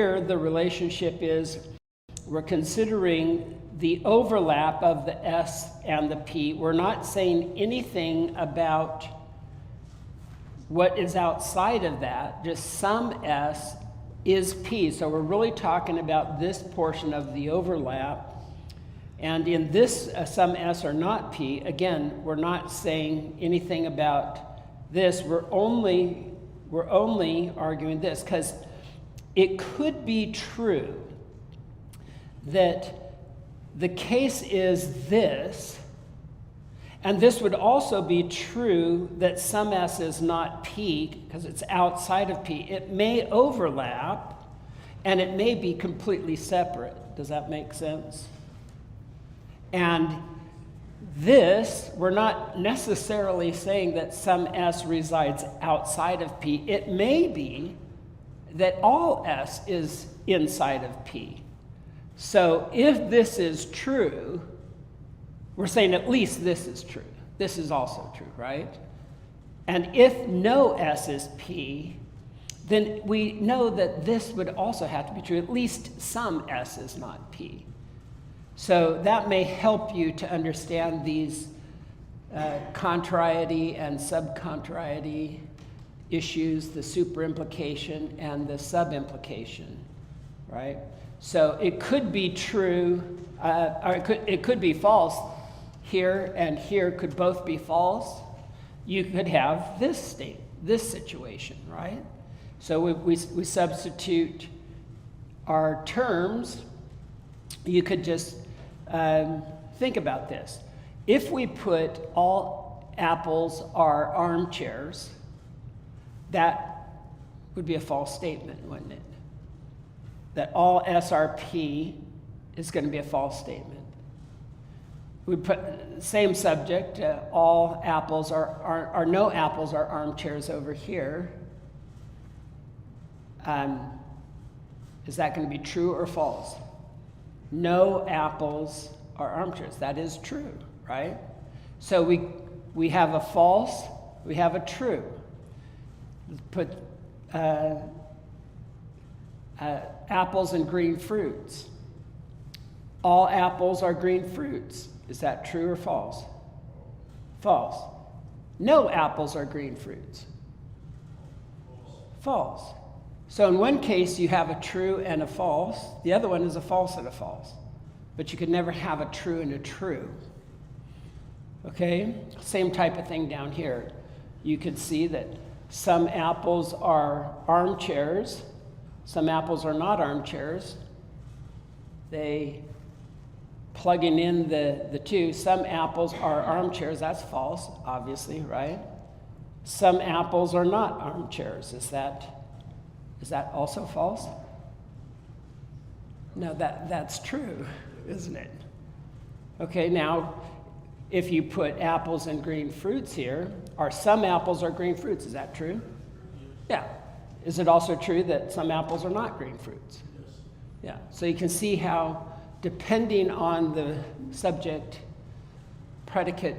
here the relationship is we're considering the overlap of the S and the P. We're not saying anything about what is outside of that, just some S is P. So we're really talking about this portion of the overlap. And in this, some S are not P. Again, we're not saying anything about this. We're only arguing this, because it could be true that the case is this, and this would also be true that some S is not P because it's outside of P. It may overlap, and it may be completely separate. Does that make sense? And this, we're not necessarily saying that some S resides outside of P. It may be that all S is inside of P. So if this is true, we're saying at least this is true. This is also true, right? And if no S is P, then we know that this would also have to be true. At least some S is not P. So that may help you to understand these contrariety and subcontrariety issues, the superimplication and the subimplication, right? So it could be true, or it could be false. Here and here could both be false. You could have this state, this situation, right? So we substitute our terms. You could just think about this. If we put all apples are armchairs, that would be a false statement, wouldn't it? That all SRP is going to be a false statement. We put same subject, all apples are no apples are armchairs over here. Is that going to be true or false? No apples are armchairs. That is true, right? So we have a false, we have a true. Put apples and green fruits. All apples are green fruits. Is that true or false? False. No apples are green fruits. False. So in one case, you have a true and a false. The other one is a false and a false. But you could never have a true and a true. Okay? Same type of thing down here. You could see that some apples are armchairs. Some apples are not armchairs. They plugging in the two. Some apples are armchairs. That's false, obviously, right? Some apples are not armchairs. Is that also false? No, that's true, isn't it? Okay, now, if you put apples and green fruits here, are some apples are green fruits? Is that true? Yeah. Is it also true that some apples are not green fruits? Yes. Yeah. So you can see how, depending on the subject-predicate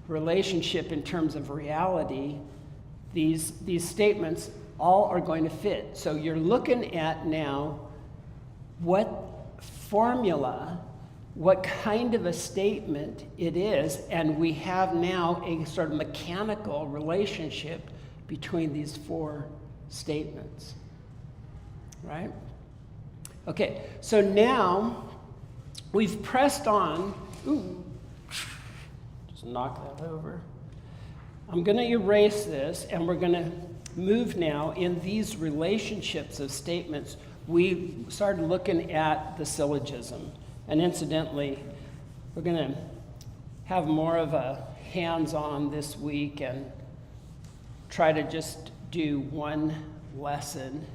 relationship in terms of reality, these statements all are going to fit. So you're looking at now what formula, what kind of a statement it is, and we have now a sort of mechanical relationship between these four statements, right? Okay, so now we've pressed on. Ooh, just knock that over. I'm going to erase this, and we're going to move now in these relationships of statements. We started looking at the syllogism, and incidentally, we're going to have more of a hands-on this week and try to just do one lesson,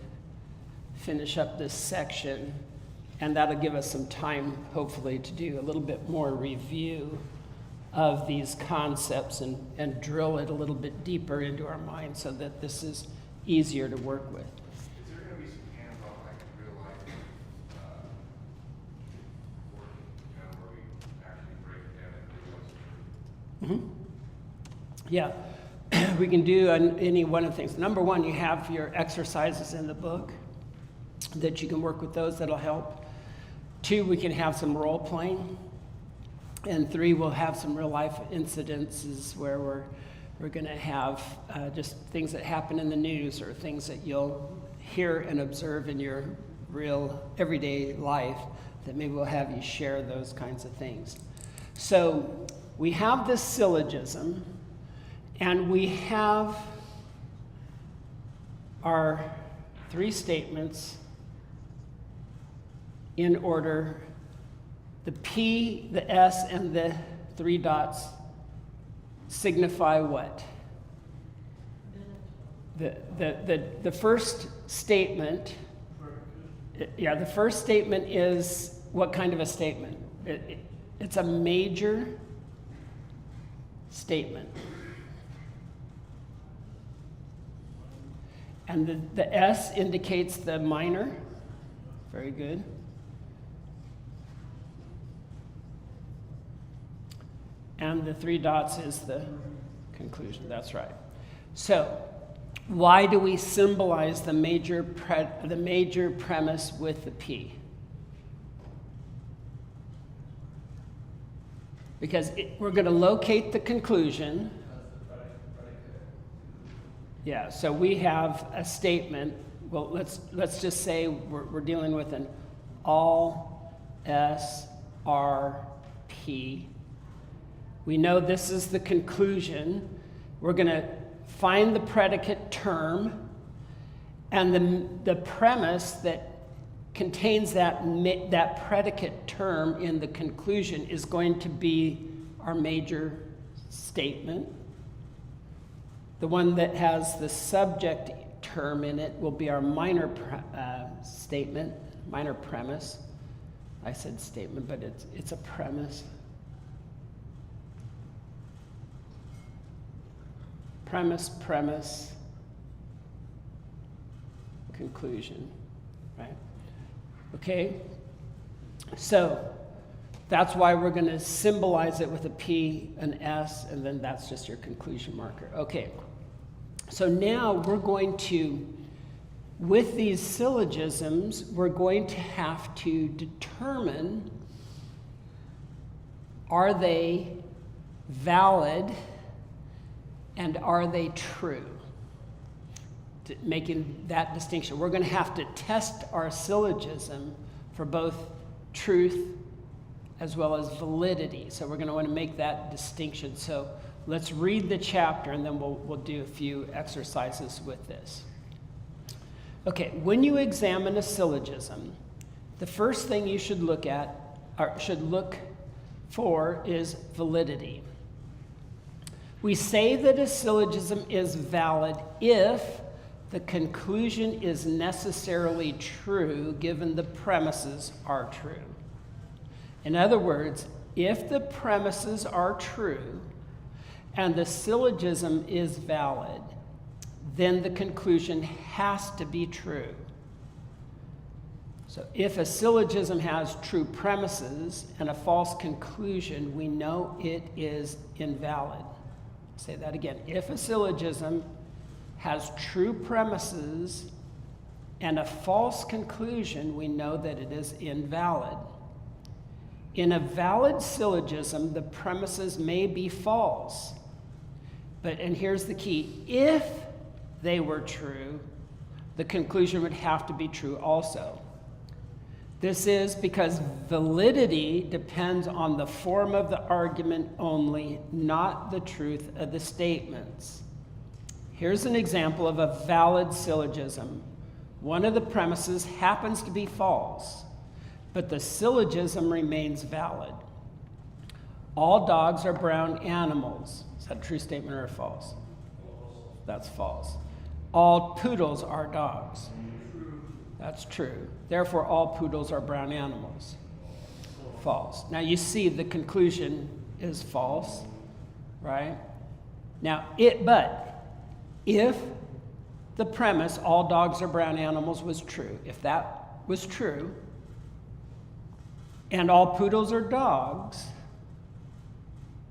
finish up this section, and that'll give us some time, hopefully, to do a little bit more review of these concepts and drill it a little bit deeper into our mind so that this is easier to work with. Is there going to be some hands-on, like real life work, where we actually break it down and do what's true? Yeah, we can do any one of the things. Number one, you have your exercises in the book. that you can work with those, that'll help. 2, we can have some role playing. And 3, we'll have some real life incidences where we're going to have just things that happen in the news or things that you'll hear and observe in your real everyday life, that maybe we'll have you share those kinds of things. So we have this syllogism, and we have our 3 statements in order. The P, the S, and the 3 dots signify what? The first statement, the first statement is what kind of a statement? It's a major statement. And the S indicates the minor. Very good. And the 3 dots is the conclusion. That's right. So, why do we symbolize the major premise with the P? Because we're going to locate the conclusion. Yeah. So we have a statement. Well, let's just say we're dealing with an all S R P. We know this is the conclusion. We're going to find the predicate term, and the premise that contains that predicate term in the conclusion is going to be our major statement. The one that has the subject term in it will be our minor statement, minor premise. I said statement, but it's a premise. Premise, conclusion, right? Okay, so that's why we're going to symbolize it with a P, an S, and then that's just your conclusion marker. Okay, so now we're going to, with these syllogisms, we're going to have to determine, are they valid and are they true? Making that distinction. We're going to have to test our syllogism for both truth as well as validity. So we're going to want to make that distinction. So let's read the chapter, and then we'll do a few exercises with this. Okay, when you examine a syllogism, the first thing you should look at, or should look for, is validity. We say that a syllogism is valid if the conclusion is necessarily true given the premises are true. In other words, if the premises are true and the syllogism is valid, then the conclusion has to be true. So if a syllogism has true premises and a false conclusion, we know it is invalid. Say that again. If a syllogism has true premises and a false conclusion, we know that it is invalid. In a valid syllogism, the premises may be false. And here's the key. If they were true, the conclusion would have to be true also. This is because validity depends on the form of the argument only, not the truth of the statements. Here's an example of a valid syllogism. One of the premises happens to be false, but the syllogism remains valid. All dogs are brown animals. Is that a true statement or false? That's false. All poodles are dogs. That's true. Therefore, all poodles are brown animals. False. Now you see the conclusion is false, right? Now, but if the premise, all dogs are brown animals, was true, if that was true, and all poodles are dogs,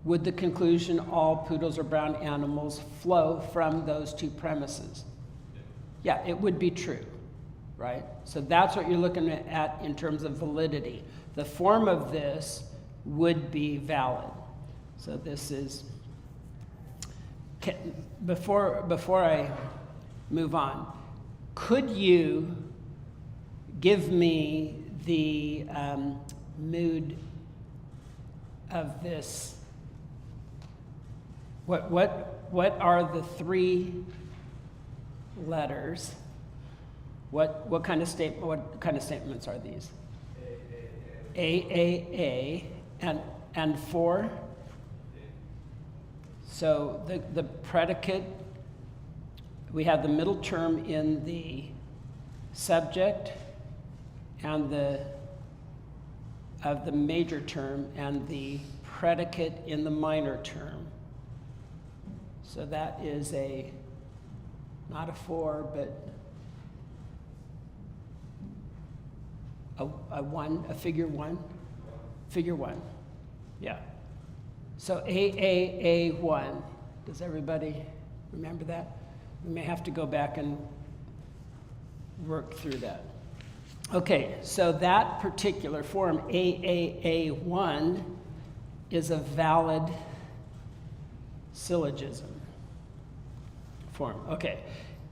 would the conclusion, all poodles are brown animals, flow from those two premises? Yeah, it would be true. right? So that's what you're looking at in terms of validity. The form of this would be valid. So this is, before I move on, could you give me the mood of this? What are the three letters? What kind of statements are these? A and for. So the predicate, we have the middle term in the subject and of the major term and the predicate in the minor term. So that is not a for, but a figure one. Figure one, yeah. So AAA1, does everybody remember that? We may have to go back and work through that. Okay, so that particular form, AAA1, is a valid syllogism form. Okay,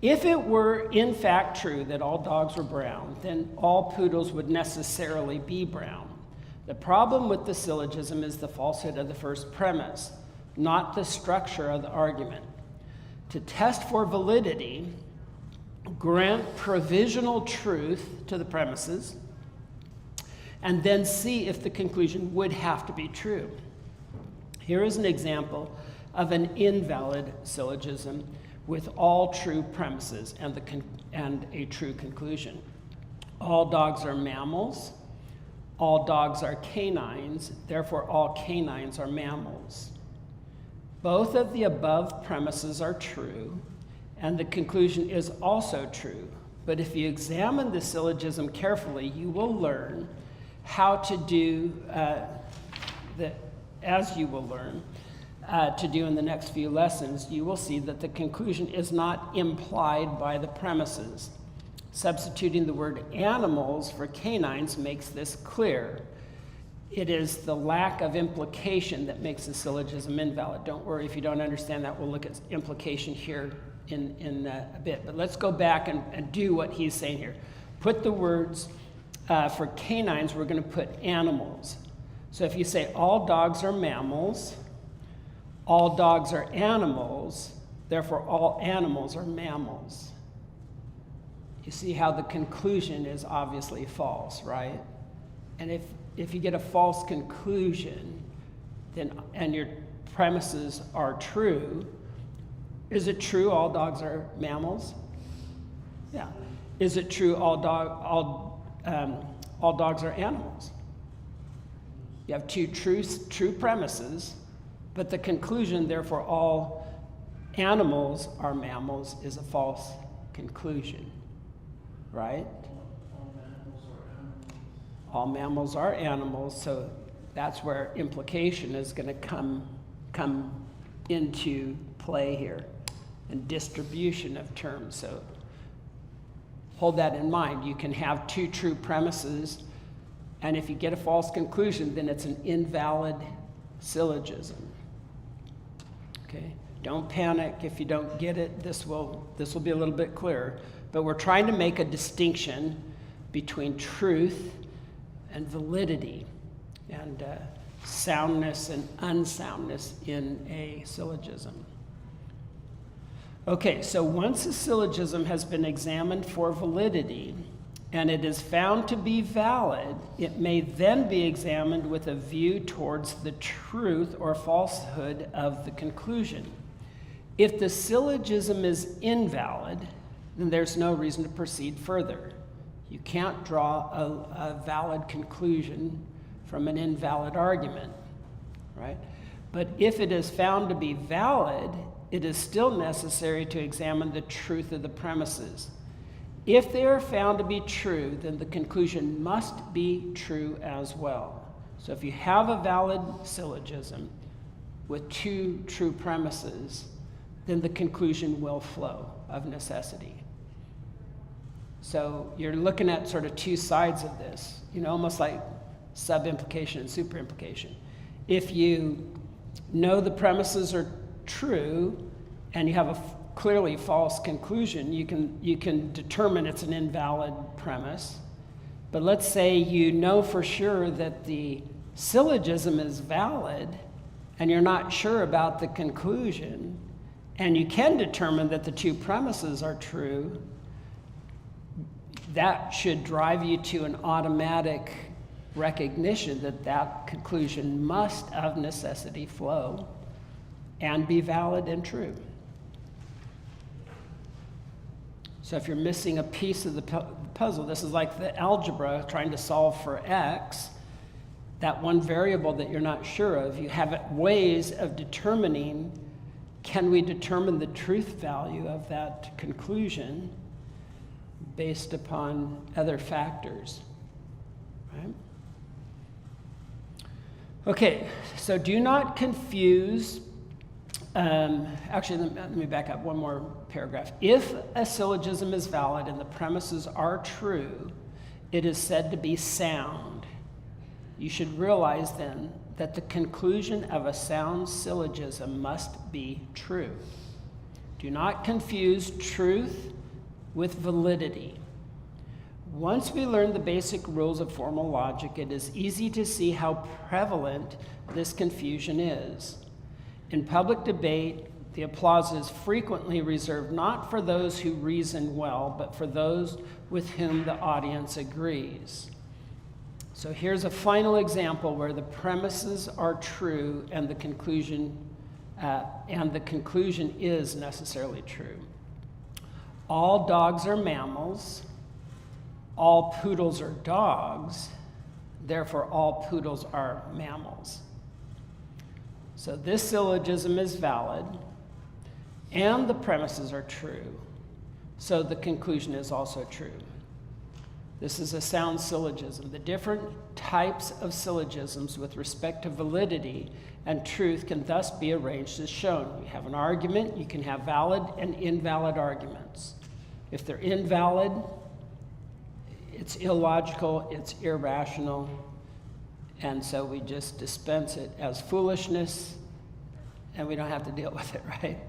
if it were in fact true that all dogs were brown, then all poodles would necessarily be brown. The problem with the syllogism is the falsehood of the first premise, not the structure of the argument. To test for validity, grant provisional truth to the premises, and then see if the conclusion would have to be true. Here is an example of an invalid syllogism with all true premises and a true conclusion. All dogs are mammals. All dogs are canines, therefore all canines are mammals. Both of the above premises are true, and the conclusion is also true. But if you examine the syllogism carefully, you will learn how to do, as you will learn to do in the next few lessons, you will see that the conclusion is not implied by the premises. Substituting the word animals for canines makes this clear. It is the lack of implication that makes the syllogism invalid. Don't worry if you don't understand that. We'll look at implication here in a bit. But let's go back and do what he's saying here. Put the words, for canines, we're going to put animals. So if you say all dogs are mammals, all dogs are animals, therefore all animals are mammals. You see how the conclusion is obviously false, right? And if you get a false conclusion, then and your premises are true, is it true all dogs are mammals? Yeah. Is it true all dogs are animals? You have two true premises, but the conclusion, therefore all animals are mammals, is a false conclusion. Right? All mammals are animals, so that's where implication is going to come into play here, and distribution of terms. So hold that in mind. You can have two true premises, and if you get a false conclusion, then it's an invalid syllogism. Okay? Don't panic if you don't get it. This will be a little bit clearer. But we're trying to make a distinction between truth and validity and soundness and unsoundness in a syllogism. Okay, so once a syllogism has been examined for validity and it is found to be valid, it may then be examined with a view towards the truth or falsehood of the conclusion. If the syllogism is invalid, then there's no reason to proceed further. You can't draw a valid conclusion from an invalid argument, right? But if it is found to be valid, it is still necessary to examine the truth of the premises. If they are found to be true, then the conclusion must be true as well. So if you have a valid syllogism with two true premises, then the conclusion will flow of necessity. So you're looking at sort of two sides of this, almost like sub-implication and super-implication. If you know the premises are true and you have a clearly false conclusion, you can determine it's an invalid premise. But let's say you know for sure that the syllogism is valid and you're not sure about the conclusion, and you can determine that the two premises are true. That should drive you to an automatic recognition that that conclusion must of necessity flow and be valid and true. So if you're missing a piece of the puzzle, this is like the algebra trying to solve for x, that one variable that you're not sure of, you have ways of determining, can we determine the truth value of that conclusion based upon other factors, right? Okay, so do not confuse, actually let me back up one more paragraph. If a syllogism is valid and the premises are true, it is said to be sound. You should realize then that the conclusion of a sound syllogism must be true. Do not confuse truth with validity. Once we learn the basic rules of formal logic, it is easy to see how prevalent this confusion is. In public debate, the applause is frequently reserved not for those who reason well, but for those with whom the audience agrees. So here's a final example where the premises are true and the conclusion is necessarily true. All dogs are mammals. All poodles are dogs. Therefore, all poodles are mammals. So this syllogism is valid, and the premises are true. So the conclusion is also true. This is a sound syllogism. The different types of syllogisms with respect to validity and truth can thus be arranged as shown. You have an argument, you can have valid and invalid arguments. If they're invalid, it's illogical, it's irrational, and so we just dispense it as foolishness, and we don't have to deal with it, right?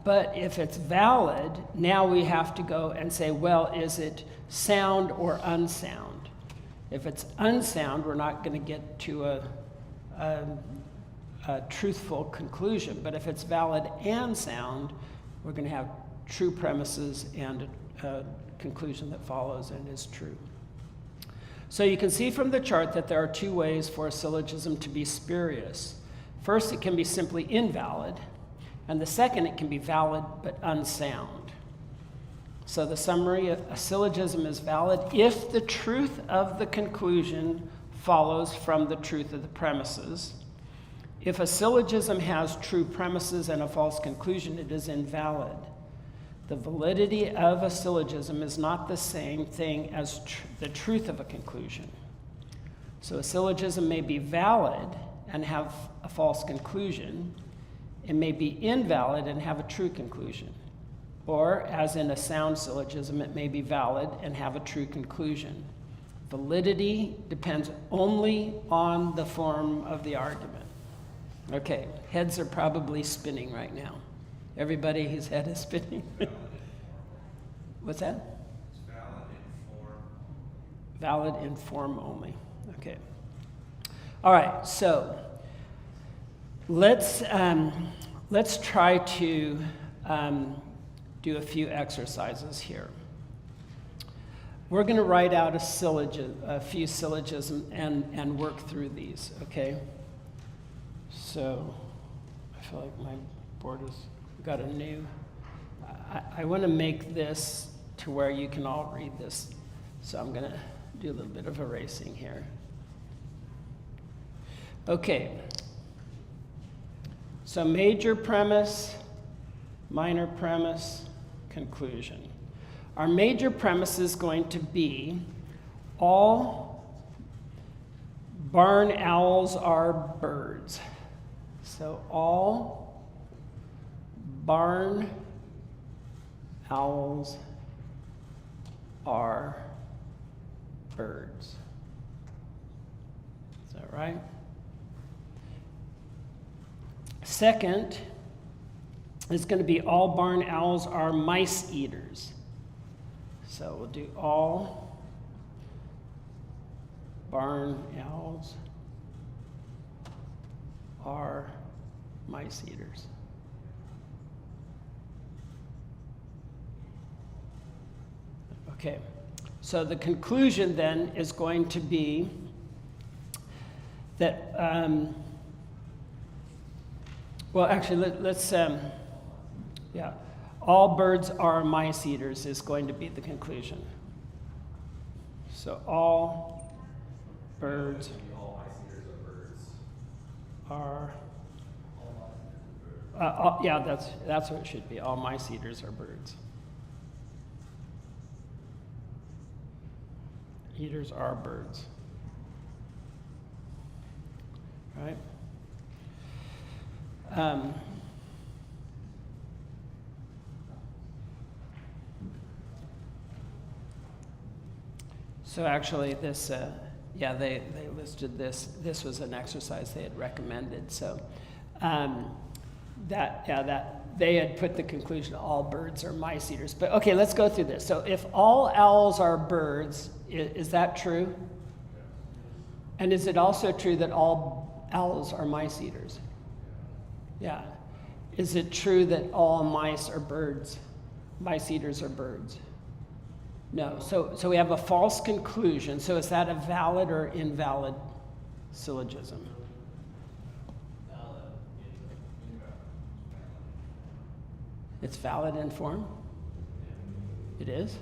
But if it's valid, now we have to go and say, well, is it sound or unsound? If it's unsound, we're not going to get to a truthful conclusion. But if it's valid and sound, we're going to have true premises and a conclusion that follows and is true. So you can see from the chart that there are two ways for a syllogism to be spurious. First, it can be simply invalid. And the second, it can be valid but unsound. So the summary, a syllogism is valid if the truth of the conclusion follows from the truth of the premises. If a syllogism has true premises and a false conclusion, it is invalid. The validity of a syllogism is not the same thing as the truth of a conclusion. So a syllogism may be valid and have a false conclusion. It may be invalid and have a true conclusion. Or, as in a sound syllogism, it may be valid and have a true conclusion. Validity depends only on the form of the argument. Okay, heads are probably spinning right now. Everybody, his head is spinning. What's that? It's valid in form. Valid in form only. Okay. All right, so let's try to do a few exercises here. We're going to write out a few syllogisms and work through these, okay? So I feel like my board has got a new... I want to make this to where you can all read this. So I'm going to do a little bit of erasing here. Okay. So major premise, minor premise, conclusion. Our major premise is going to be all barn owls are birds. So all barn owls are birds. Is that right? Second is going to be all barn owls are mice eaters. So we'll do all barn owls are mice eaters. Okay, so the conclusion then is going to be that, well, actually, let's all birds are mice eaters is going to be the conclusion. So all birds are, yeah, that's what it should be. All mice eaters are birds. Eaters are birds. Right? So actually this, they listed this. This was an exercise they had recommended. So that they had put the conclusion all birds are mice eaters. But okay, let's go through this. So if all owls are birds, is that true? And is it also true that all owls are mice eaters? Yeah. Is it true that all mice are birds? Mice eaters are birds? No. So we have a false conclusion. So is that a valid or invalid syllogism? It's valid in form? It is?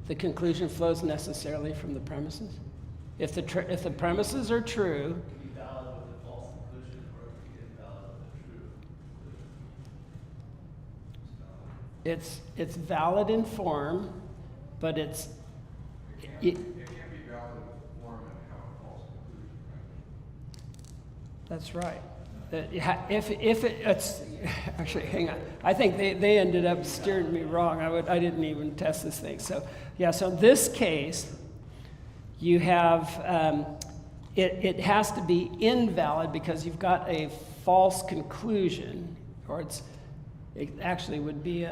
The conclusion flows necessarily from the premises? If the premises are true, It can be valid with a false conclusion, or it can be invalid with a true. it's valid in form, but It can't be valid in form and have a false conclusion, right? that's right. If it's actually, hang on. I think they ended up steering me wrong. I didn't even test this thing. So yeah. So in this case, you have it has to be invalid because you've got a false conclusion, or it actually would be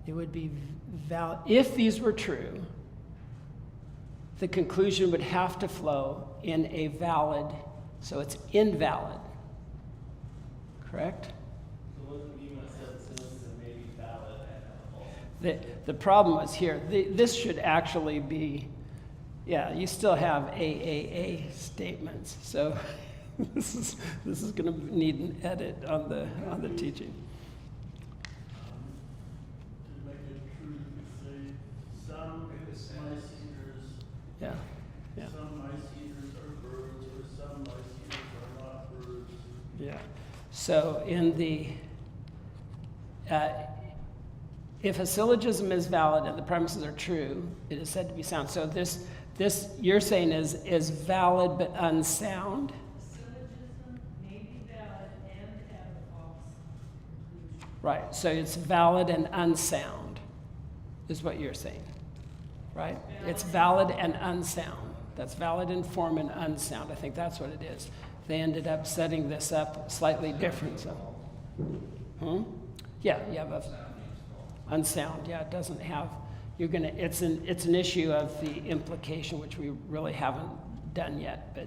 valid if these were true. The conclusion would have to flow in a valid. So it's invalid, correct? So what do you mean when it says syllogism may be valid and have a false? The problem is here. This should actually be, yeah. You still have AAA statements. So this is going to need an edit on the teaching. To make it true, you could say some mice eaters. Yeah. Yeah. Some mice eaters are birds, or some mice eaters are not birds. Yeah. So in the if a syllogism is valid and the premises are true, it is said to be sound. So this you're saying is valid but unsound. Syllogism may be valid and have a false conclusion. Right. So it's valid and unsound, is what you're saying. Right? It's valid and unsound. That's valid in form and unsound. I think that's what it is. They ended up setting this up slightly different. So, yeah, you have a unsound. Yeah, it doesn't have. It's an issue of the implication, which we really haven't done yet. But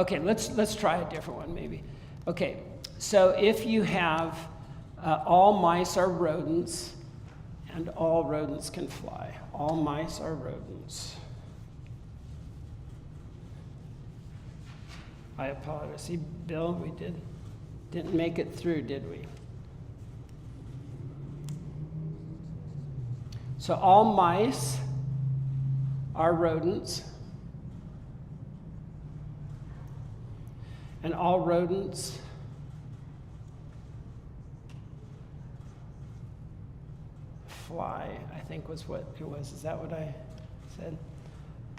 okay, let's try a different one maybe. Okay, so if you have all mice are rodents, and all rodents can fly. All mice are rodents. I apologize. See, Bill, we didn't make it through, did we? So all mice are rodents, and all rodents fly, I think was what it was. Is that what I said?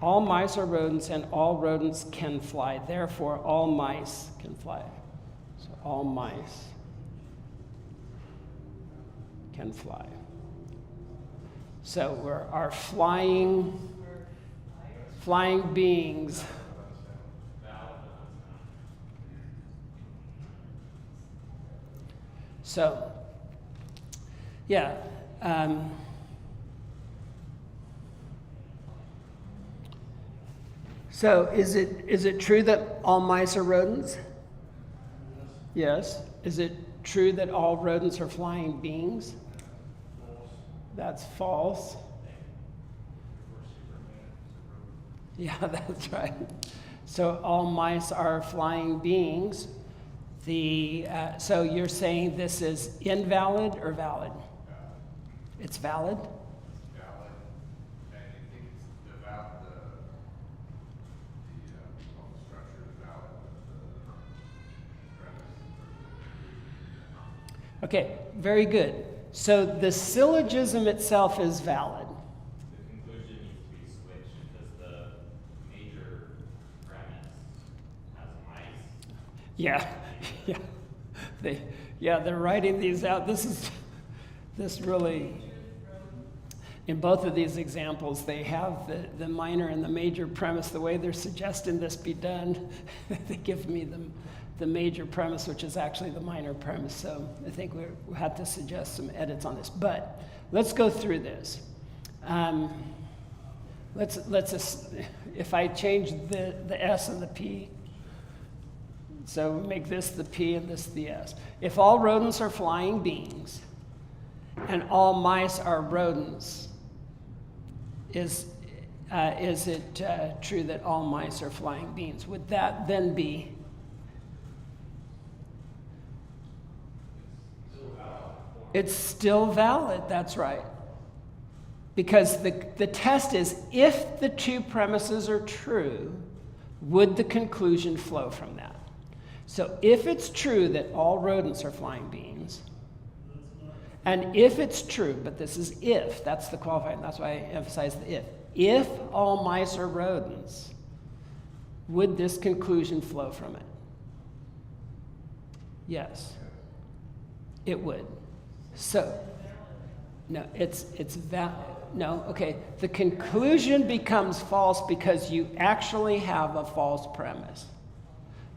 All mice are rodents, and all rodents can fly. Therefore, all mice can fly. So all mice can fly. So we're our flying beings. So, yeah. So is it true that all mice are rodents? Yes. Is it true that all rodents are flying beings? That's false. Yeah, that's right. So all mice are flying beings. So you're saying this is invalid or valid? It's valid? Valid, and I think it's the structure is valid, but the premise. Okay, very good. So the syllogism itself is valid. The conclusion needs to be switched because the major premise has mice. Yeah, yeah. They're writing these out. This really, in both of these examples, they have the minor and the major premise. The way they're suggesting this be done, they give me the major premise, which is actually the minor premise. So I think we have to suggest some edits on this. But let's go through this. If I change the S and the P, so make this the P and this the S. If all rodents are flying beings and all mice are rodents, is it true that all mice are flying beings? Would that then be? It's still valid, that's right. Because the test is, if the two premises are true, would the conclusion flow from that? So if it's true that all rodents are flying beings, and if it's true, but this is if, that's the qualifying, that's why I emphasize the if all mice are rodents, would this conclusion flow from it? Yes, it would. So, no, it's valid. No, okay. The conclusion becomes false because you actually have a false premise.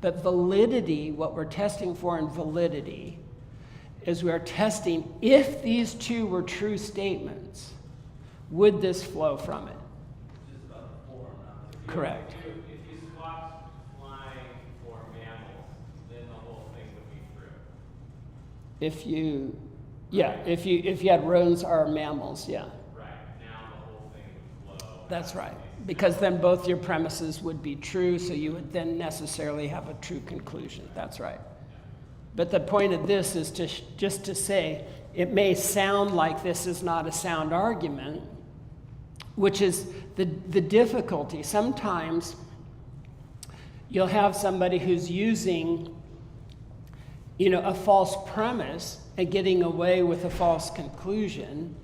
But validity, what we're testing for in validity, is we are testing if these two were true statements, would this flow from it? Just about the form, not the Correct. If you swapped flying for mammals, then the whole thing would be true. If you had rodents are mammals, yeah. Right. Now the whole thing would flow. That's right. Because then both your premises would be true, so you would then necessarily have a true conclusion. That's right. But the point of this is just to say, it may sound like this is not a sound argument, which is the difficulty. Sometimes you'll have somebody who's using, a false premise and getting away with a false conclusion,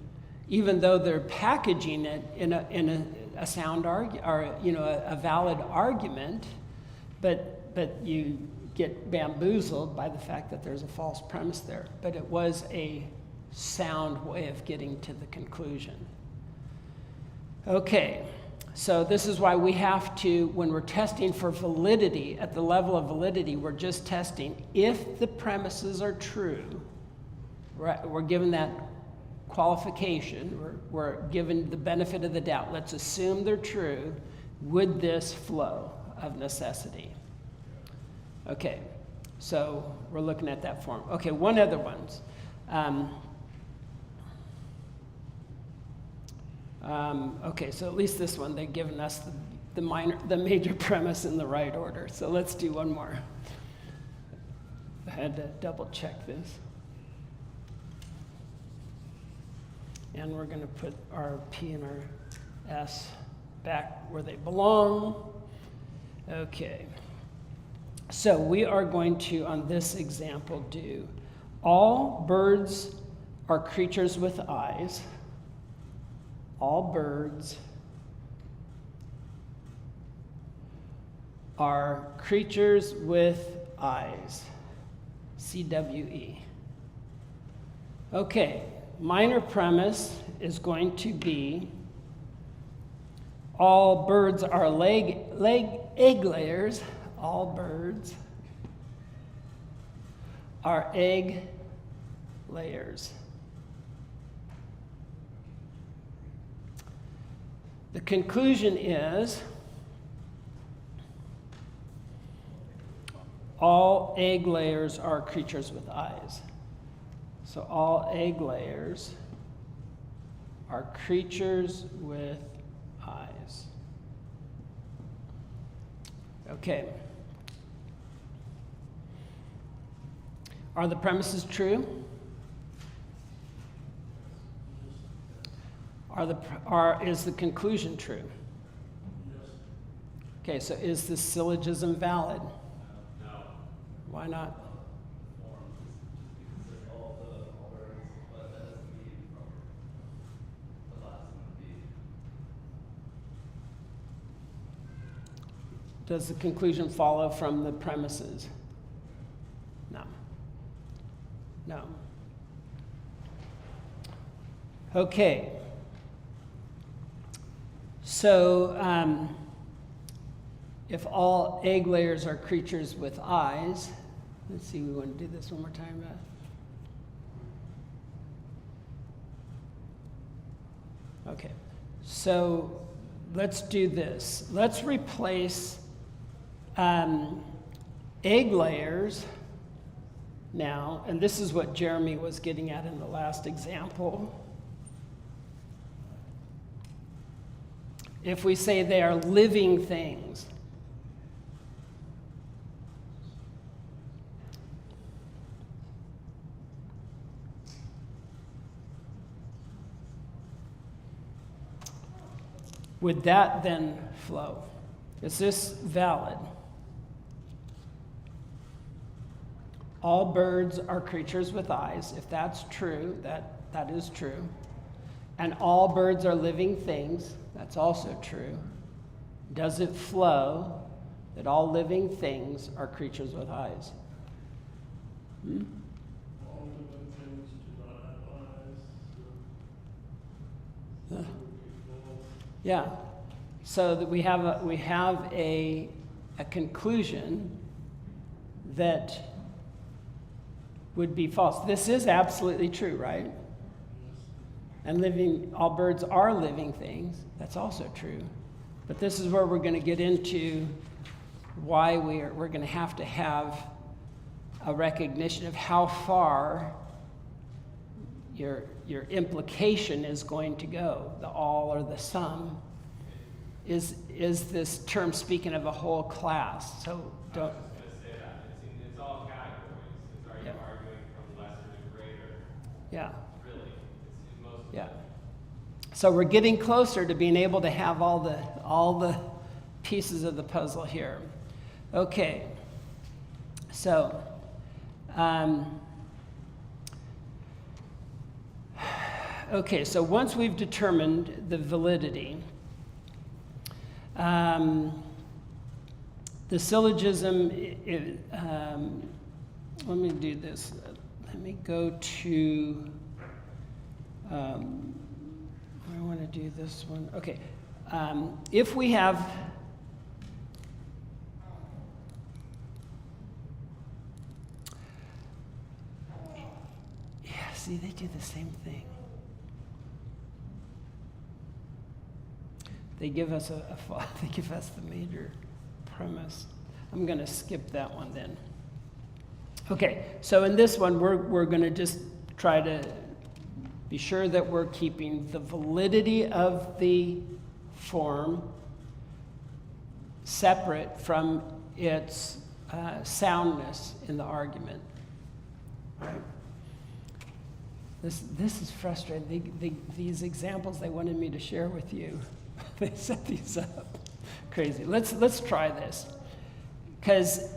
even though they're packaging it in a sound argument, or a valid argument, but you get bamboozled by the fact that there's a false premise there. But it was a sound way of getting to the conclusion. Okay, so this is why we have to, when we're testing for validity, at the level of validity, we're just testing if the premises are true. We're given that qualification, we're given the benefit of the doubt. Let's assume they're true. Would this flow of necessity? Okay, so we're looking at that form. Okay, one other one. Okay, so at least this one, they've given us the major premise in the right order. So let's do one more. I had to double check this. And we're going to put our P and our S back where they belong. Okay. So we are going to, on this example, do all birds are creatures with eyes. All birds are creatures with eyes. CWE. Okay, minor premise is going to be all birds are egg layers. All birds are egg layers. The conclusion is all egg layers are creatures with eyes. So all egg layers are creatures with eyes. Okay. Are the premises true? Is the conclusion true? Yes. Okay, so is the syllogism valid? No. Why not? Does the conclusion follow from the premises? No. No. Okay. So, if all egg layers are creatures with eyes, let's see, we want to do this one more time. Okay. So, let's do this. Let's replace egg layers now, and this is what Jeremy was getting at in the last example. If we say they are living things, would that then flow? Is this valid? All birds are creatures with eyes. If that's true, that is true. And all birds are living things. That's also true. Does it flow that all living things are creatures with eyes? All living things do not have eyes, so Huh. it would be false. Yeah. So that we have a conclusion that would be false. This is absolutely true, right? Yes. And all birds are living things. That's also true. But this is where we're going to get into why we're going to have a recognition of how far your implication is going to go, the all or the some. Is this term speaking of a whole class? So don't. I was just gonna say that. It's all categories. Are you Yeah. arguing from lesser to greater? Yeah. Really, it's most of Yeah. it. So we're getting closer to being able to have all the pieces of the puzzle here. Okay. So, okay, so once we've determined the validity, the syllogism, let me do this. Let me go to, I want to do this one. Okay. If we have, yeah, see, they do the same thing. They give us they give us the major premise. I'm going to skip that one then. Okay, so in this one, we're going to just try to be sure that we're keeping the validity of the form separate from its soundness in the argument. Right? This is frustrating. These examples they wanted me to share with you, they set these up. Crazy. Let's try this, because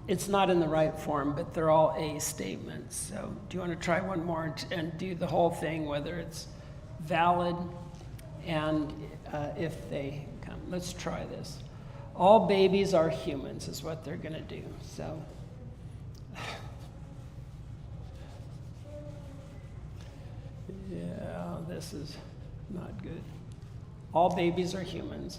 it's not in the right form, but they're all A statements. So do you want to try one more and do the whole thing, whether it's valid and if they come? Let's try this. All babies are humans is what they're going to do. So this is not good. All babies are humans.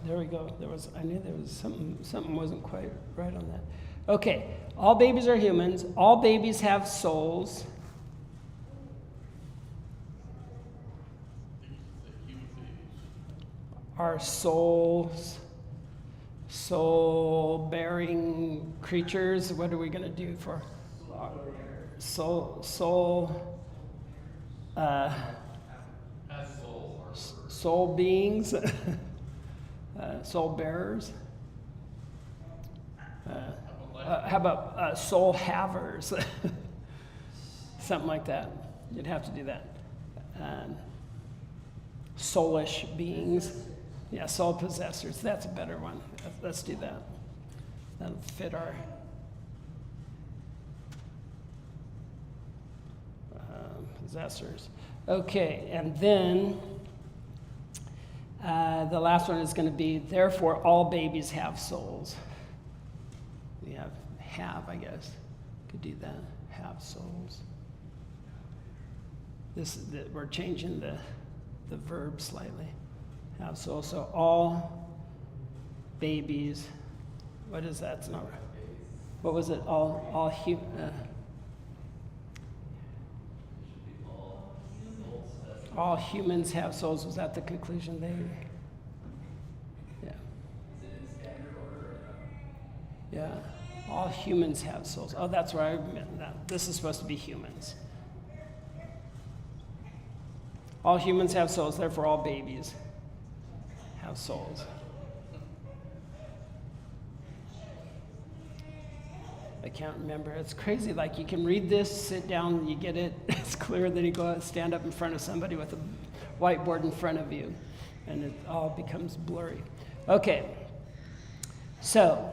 There we go. I knew there was something wasn't quite right on that. Okay, all babies are humans. All babies have souls. Are souls soul-bearing creatures? What are we going to do for soul? Soul beings, soul bearers. How about soul havers? Something like that. You'd have to do that. Soulish beings. Yeah, soul possessors. That's a better one. Let's do that. That'll fit our possessors. Okay, and then the last one is going to be, therefore, all babies have souls. We have, I guess. Could do that. Have souls. We're changing the verb slightly. Have souls. So all babies. What is that? It's not right. What was it? All humans have souls. Was that the conclusion they? Yeah. Yeah. All humans have souls. Oh, that's where I meant that. This is supposed to be humans. All humans have souls, therefore all babies have souls. I can't remember. It's crazy. Like, you can read this, sit down, you get it. It's clear. Then you go out, stand up in front of somebody with a whiteboard in front of you, and it all becomes blurry. Okay. So,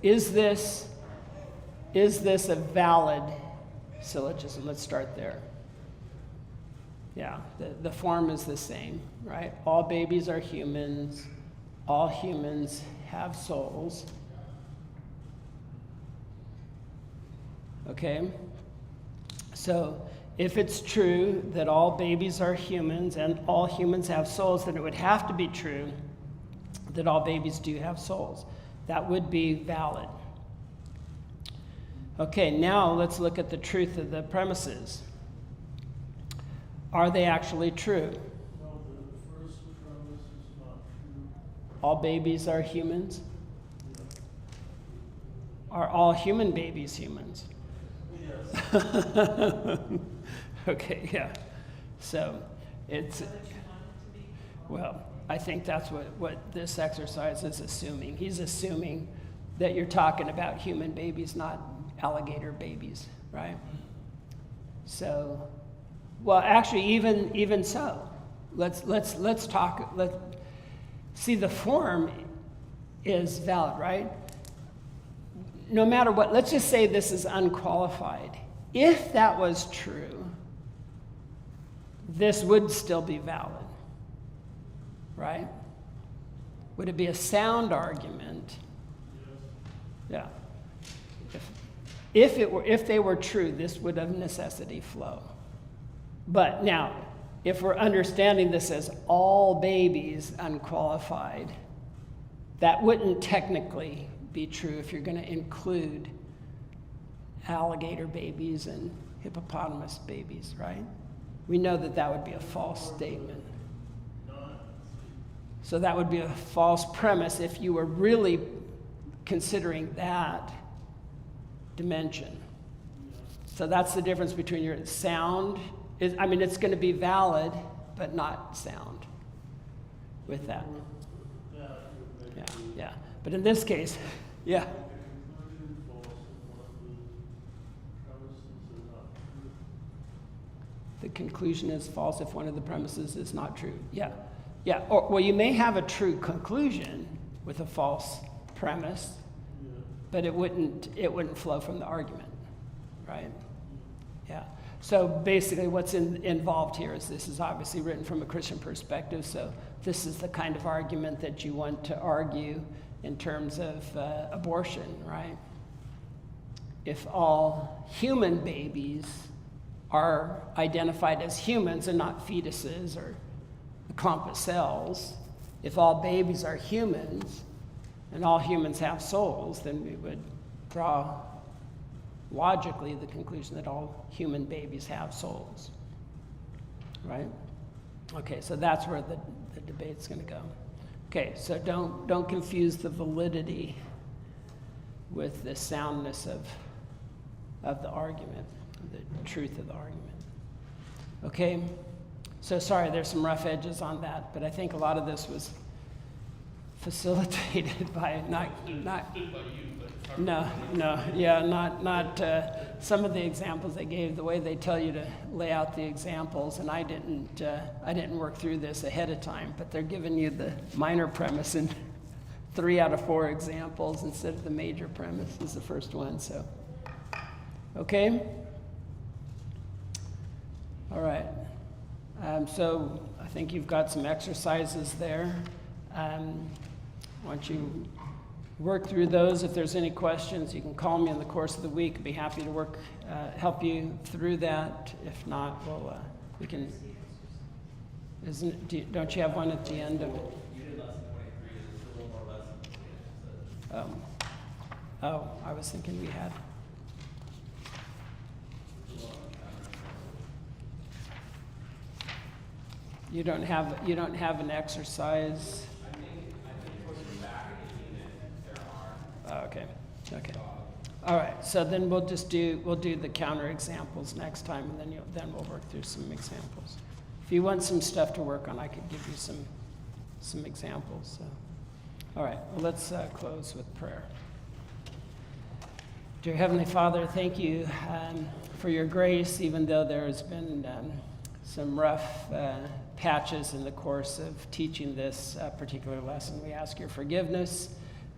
is this a valid syllogism? Let's start there. Yeah, the form is the same, right? All babies are humans. All humans have souls. Okay? So, if it's true that all babies are humans and all humans have souls, then it would have to be true that all babies do have souls. That would be valid. Okay, now let's look at the truth of the premises. Are they actually true? No, the first premise is not true. All babies are humans? Are all human babies humans? Yes. Okay, yeah. So it's, well, I think that's what this exercise is assuming. He's assuming that you're talking about human babies, not alligator babies, right? So, well, actually, even so, let's talk. See, the form is valid, right? No matter what, let's just say this is unqualified. If that was true, this would still be valid, right? Would it be a sound argument? Yeah. If they were true, this would of necessity flow. But now, if we're understanding this as all babies unqualified, that wouldn't technically be true if you're going to include alligator babies and hippopotamus babies, right? We know that would be a false statement. So that would be a false premise if you were really considering that dimension. So that's the difference between your sound. It's going to be valid, but not sound with that. Yeah. But in this case, yeah. The conclusion is false if one of the premises is not true. Yeah. Or, well, you may have a true conclusion with a false premise, but it wouldn't flow from the argument, right? Yeah. So basically what's involved here is this is obviously written from a Christian perspective, so this is the kind of argument that you want to argue in terms of abortion, right? If all human babies are identified as humans and not fetuses or a clump of cells, if all babies are humans and all humans have souls, then we would draw logically the conclusion that all human babies have souls, right? Okay, so that's where the debate's going to go. Okay, so don't confuse the validity with the soundness of the argument, the truth of the argument. Okay, so sorry, there's some rough edges on that, but I think a lot of this was facilitated by not some of the examples they gave, the way they tell you to lay out the examples, and I didn't work through this ahead of time, but they're giving you the minor premise in 3 out of 4 examples instead of the major premise is the first one, so. Okay? All right. So I think you've got some exercises there. Why don't you work through those? If there's any questions, you can call me in the course of the week. I'd be happy to help you through that. If not, we can. Don't you have one at the end of it? You did lesson 23, there's still one more lesson. Oh, I was thinking we had. You don't have an exercise. I think pushing back in the unit, there are. Oh, okay. All right. So then we'll do the counter examples next time, and then we'll work through some examples. If you want some stuff to work on, I could give you some examples. So. All right. Well, let's close with prayer. Dear Heavenly Father, thank you for your grace, even though there has been some rough patches in the course of teaching this particular lesson. We ask your forgiveness.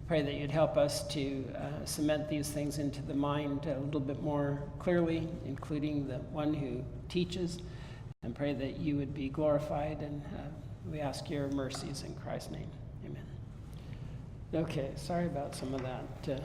Pray that you'd help us to cement these things into the mind a little bit more clearly, including the one who teaches, and pray that you would be glorified, and we ask your mercies in Christ's name. Amen. Okay, sorry about some of that.